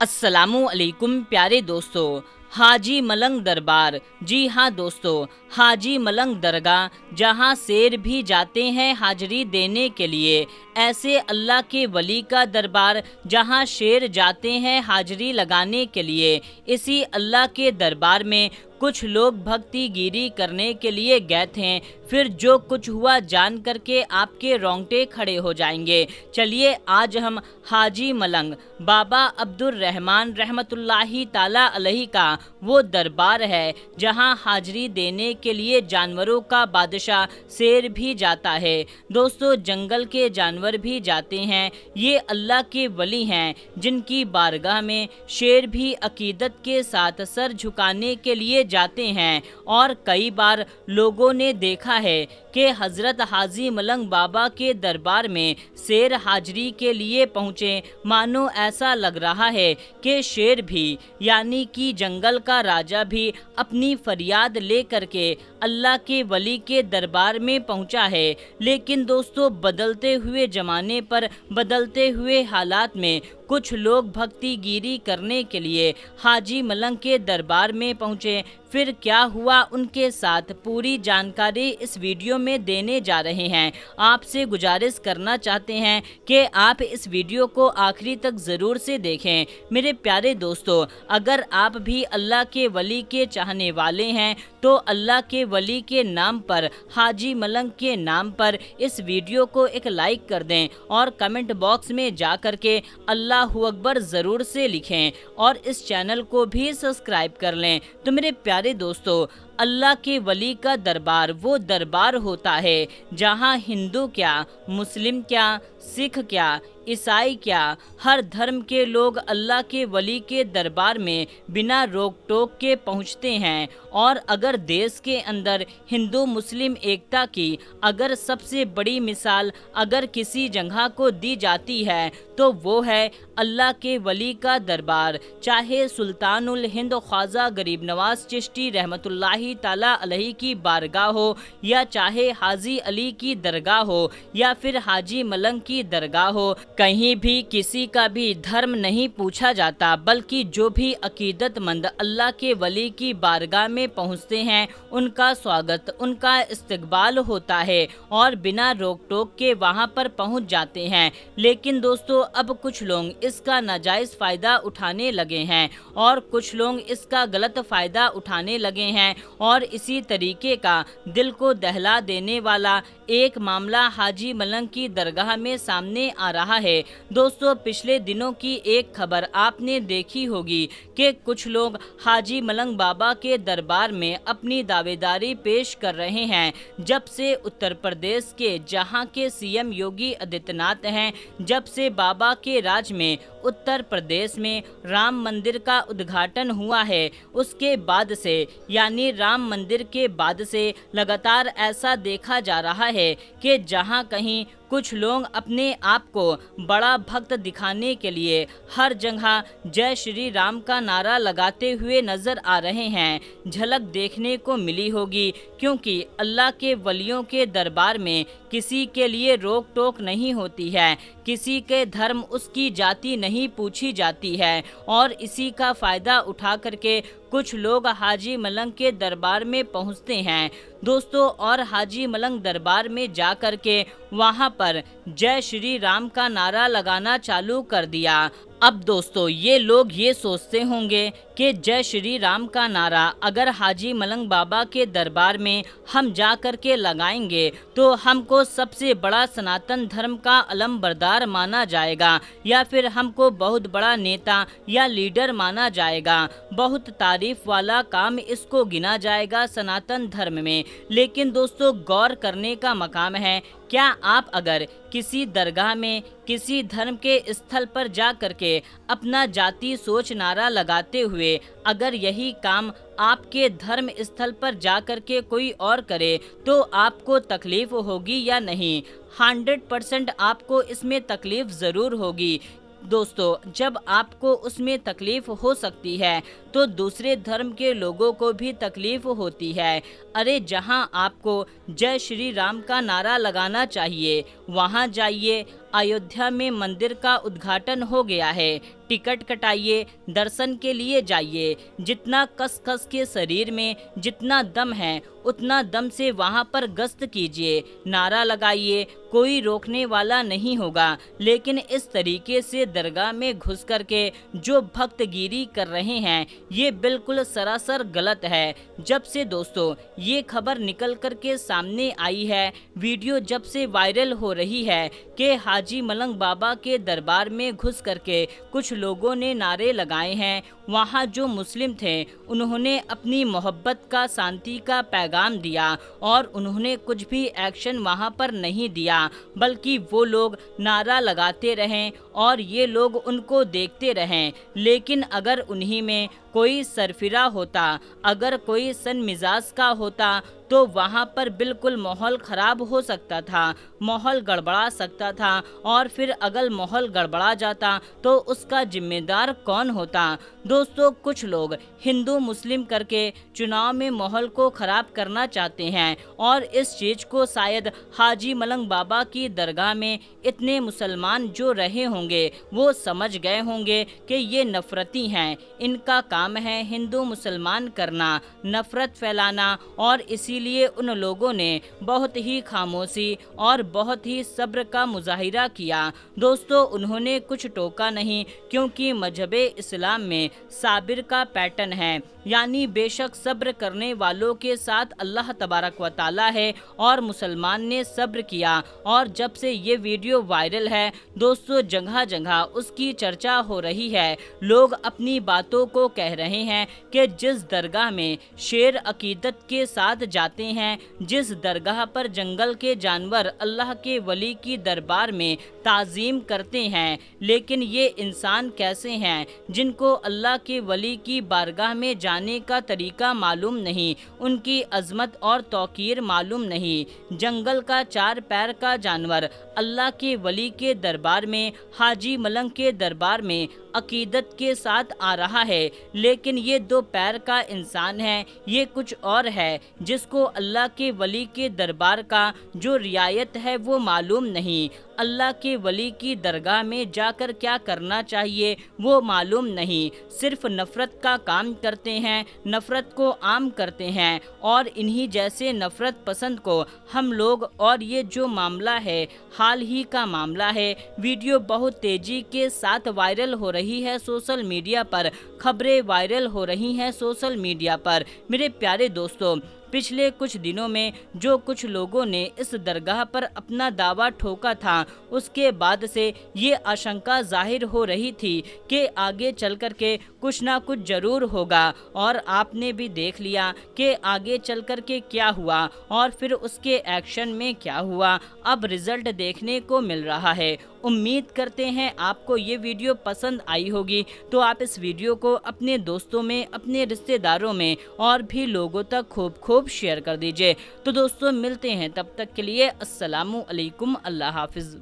अस्सलामु अलैकुम प्यारे दोस्तों। हाजी मलंग दरबार, जी हाँ दोस्तों, हाजी मलंग दरगाह जहाँ शेर भी जाते हैं हाजिरी देने के लिए, ऐसे अल्लाह के वली का दरबार जहाँ शेर जाते हैं हाजिरी लगाने के लिए। इसी अल्लाह के दरबार में कुछ लोग भक्ति गिरी करने के लिए गए थे। फिर जो कुछ हुआ जान करके आपके रोंगटे खड़े हो जाएंगे। चलिए आज हम हाजी मलंग बाबा अब्दुर रहमान रहमतुल्लाही ताला अलैहि का वो दरबार है जहां हाजिरी देने के लिए जानवरों का बादशाह शेर भी जाता है। दोस्तों, जंगल के जानवर भी जाते हैं। ये अल्लाह के वली हैं जिनकी बारगाह में शेर भी अकीदत के साथ सर झुकाने के लिए जाते हैं। और कई बार लोगों ने देखा है कि हज़रत हाजी मलंग बाबा के दरबार में शेर हाजिरी के लिए पहुँचे। मानो ऐसा लग रहा है कि शेर भी यानी कि जंगल का राजा भी अपनी फरियाद लेकर के अल्लाह के वली के दरबार में पहुंचा है। लेकिन दोस्तों, बदलते हुए ज़माने पर बदलते हुए हालात में कुछ लोग भक्ति गिरी करने के लिए हाजी मलंग के दरबार में पहुंचे। फिर क्या हुआ उनके साथ पूरी जानकारी इस वीडियो में देने जा रहे हैं। आपसे गुजारिश करना चाहते हैं कि आप इस वीडियो को आखिरी तक ज़रूर से देखें। मेरे प्यारे दोस्तों, अगर आप भी अल्लाह के वली के चाहने वाले हैं तो अल्लाह के वली के नाम पर, हाजी मलंग के नाम पर इस वीडियो को एक लाइक कर दें और कमेंट बॉक्स में जा कर के अल्लाहू अकबर ज़रूर से लिखें और इस चैनल को भी सब्सक्राइब कर लें। तो मेरे प्यारे दोस्तों, अल्लाह के वली का दरबार वो दरबार होता है जहाँ हिंदू क्या, मुस्लिम क्या, सिख क्या, ईसाई क्या, हर धर्म के लोग अल्लाह के वली के दरबार में बिना रोक टोक के पहुँचते हैं। और अगर देश के अंदर हिंदू मुस्लिम एकता की अगर सबसे बड़ी मिसाल अगर किसी जगह को दी जाती है तो वो है अल्लाह के वली का दरबार। चाहे सुल्तानुल हिंद ख्वाजा गरीब नवाज चिश्ती रहमतुल्लाही ताला अलैहि की बारगाह हो, या चाहे हाजी अली की दरगाह हो, या फिर हाजी मलंग की दरगाह हो, कहीं भी किसी का भी धर्म नहीं पूछा जाता, बल्कि जो भी अकीदतमंद अल्लाह के वली की बारगाह में पहुंचते हैं उनका स्वागत, उनका इस्तकबाल होता है और बिना रोक टोक के वहां पर पहुंच जाते हैं। लेकिन दोस्तों, अब कुछ लोग इसका नाजायज़ फ़ायदा उठाने लगे हैं और कुछ लोग इसका गलत फ़ायदा उठाने लगे हैं। और इसी तरीके का दिल को दहला देने वाला एक मामला हाजी मलंग की दरगाह में सामने आ रहा है। दोस्तों, पिछले दिनों की एक खबर आपने देखी होगी कि कुछ लोग हाजी मलंग बाबा के दरबार में अपनी दावेदारी पेश कर रहे हैं। जब से उत्तर प्रदेश के जहां के सीएम योगी आदित्यनाथ हैं, जब से बाबा के राज में उत्तर प्रदेश में राम मंदिर का उद्घाटन हुआ है, उसके बाद से यानी राम मंदिर के बाद से लगातार ऐसा देखा जा रहा है कि जहां कहीं कुछ लोग अपने आप को बड़ा भक्त दिखाने के लिए हर जगह जय श्री राम का नारा लगाते हुए नज़र आ रहे हैं। झलक देखने को मिली होगी, क्योंकि अल्लाह के वलियों के दरबार में किसी के लिए रोक टोक नहीं होती है, किसी के धर्म उसकी जाति नहीं पूछी जाती है। और इसी का फ़ायदा उठा करके कुछ लोग हाजी मलंग के दरबार में पहुंचते हैं दोस्तों, और हाजी मलंग दरबार में जा कर के वहां पर जय श्री राम का नारा लगाना चालू कर दिया। अब दोस्तों, ये लोग ये सोचते होंगे कि जय श्री राम का नारा अगर हाजी मलंग बाबा के दरबार में हम जा कर के लगाएंगे तो हमको सबसे बड़ा सनातन धर्म का अलम बरदार माना जाएगा, या फिर हमको बहुत बड़ा नेता या लीडर माना जाएगा, बहुत तारीफ वाला काम इसको गिना जाएगा सनातन धर्म में। लेकिन दोस्तों, गौर करने का मकाम है, क्या आप अगर किसी दरगाह में किसी धर्म के स्थल पर जा करके अपना जाति सोच नारा लगाते हुए अगर यही काम आपके धर्म स्थल पर जा करके कोई और करे तो आपको तकलीफ होगी या नहीं? 100% आपको इसमें तकलीफ ज़रूर होगी। दोस्तों, जब आपको उसमें तकलीफ हो सकती है तो दूसरे धर्म के लोगों को भी तकलीफ होती है। अरे, जहां आपको जय श्री राम का नारा लगाना चाहिए वहां जाइए, अयोध्या में मंदिर का उद्घाटन हो गया है, टिकट कटाइए, दर्शन के लिए जाइए। जितना कस कस के शरीर में जितना दम है उतना दम से वहां पर गश्त कीजिए, नारा लगाइए, कोई रोकने वाला नहीं होगा। लेकिन इस तरीके से दरगाह में घुस करके जो भक्तगिरी कर रहे हैं ये बिल्कुल सरासर गलत है। जब से दोस्तों ये खबर निकल करके सामने आई है, वीडियो जब से वायरल हो रही है कि हाजी मलंग बाबा के दरबार में घुस करके कुछ लोगों ने नारे लगाए हैं, वहाँ जो मुस्लिम थे उन्होंने अपनी मोहब्बत का, शांति का पैगाम दिया और उन्होंने कुछ भी एक्शन वहाँ पर नहीं दिया, बल्कि वो लोग नारा लगाते रहें और ये लोग उनको देखते रहें। लेकिन अगर उन्हीं में कोई सरफिरा होता, अगर कोई सन मिजाज का होता तो वहाँ पर बिल्कुल माहौल ख़राब हो सकता था, माहौल गड़बड़ा सकता था। और फिर अगर माहौल गड़बड़ा जाता तो उसका जिम्मेदार कौन होता? दोस्तों कुछ लोग हिंदू मुस्लिम करके चुनाव में माहौल को ख़राब करना चाहते हैं और इस चीज़ को शायद हाजी मलंग बाबा की दरगाह में इतने मुसलमान जो रहे होंगे वो समझ गए होंगे कि ये नफरती हैं, इनका काम है हिंदू मुसलमान करना, नफरत फैलाना। और इसीलिए उन लोगों ने बहुत ही खामोशी और बहुत ही सब्र का मुजाहिरा किया। दोस्तों उन्होंने कुछ टोका नहीं, क्योंकि मजहबे इस्लाम में साबिर का पैटर्न है, यानी बेशक सब्र करने वालों के साथ अल्लाह तबारक व तआला है। और मुसलमान ने सब्र किया और जब से ये वीडियो वायरल है दोस्तों जगह जगह उसकी चर्चा हो रही है। लोग अपनी बातों को कह रहे हैं कि जिस दरगाह में शेर अकीदत के साथ जाते हैं, जिस दरगाह पर जंगल के जानवर अल्लाह के वली की दरबार में ताज़ीम करते हैं, लेकिन ये इंसान कैसे हैं जिनको अल्लाह के वली की बारगाह में जाने का तरीका मालूम नहीं, उनकी अजमत और तौकीर मालूम नहीं। जंगल का 4 पैर का जानवर अल्लाह के वली के दरबार में, हाजी मलंग के दरबार में अकीदत के साथ आ रहा है, लेकिन ये 2 पैर का इंसान है, ये कुछ और है जिसको अल्लाह के वली के दरबार का जो रियायत है वो मालूम नहीं। अल्लाह के वली की दरगाह में जाकर क्या करना चाहिए वो मालूम नहीं, सिर्फ नफ़रत का काम करते हैं, नफ़रत को आम करते हैं। और इन्हीं जैसे नफ़रत पसंद को हम लोग, और ये जो मामला है हाल ही का मामला है, वीडियो बहुत तेज़ी के साथ वायरल हो रही है सोशल मीडिया पर, खबरें वायरल हो रही हैं सोशल मीडिया पर। मेरे प्यारे दोस्तों पिछले कुछ दिनों में जो कुछ लोगों ने इस दरगाह पर अपना दावा ठोका था, उसके बाद से ये आशंका जाहिर हो रही थी कि आगे चल कर के कुछ ना कुछ ज़रूर होगा। और आपने भी देख लिया कि आगे चल कर के क्या हुआ और फिर उसके एक्शन में क्या हुआ, अब रिज़ल्ट देखने को मिल रहा है। उम्मीद करते हैं आपको ये वीडियो पसंद आई होगी, तो आप इस वीडियो को अपने दोस्तों में, अपने रिश्तेदारों में और भी लोगों तक खूब शेयर कर दीजिए। तो दोस्तों मिलते हैं, तब तक के लिए अस्सलामु अलैकुम, अल्लाह हाफिज़।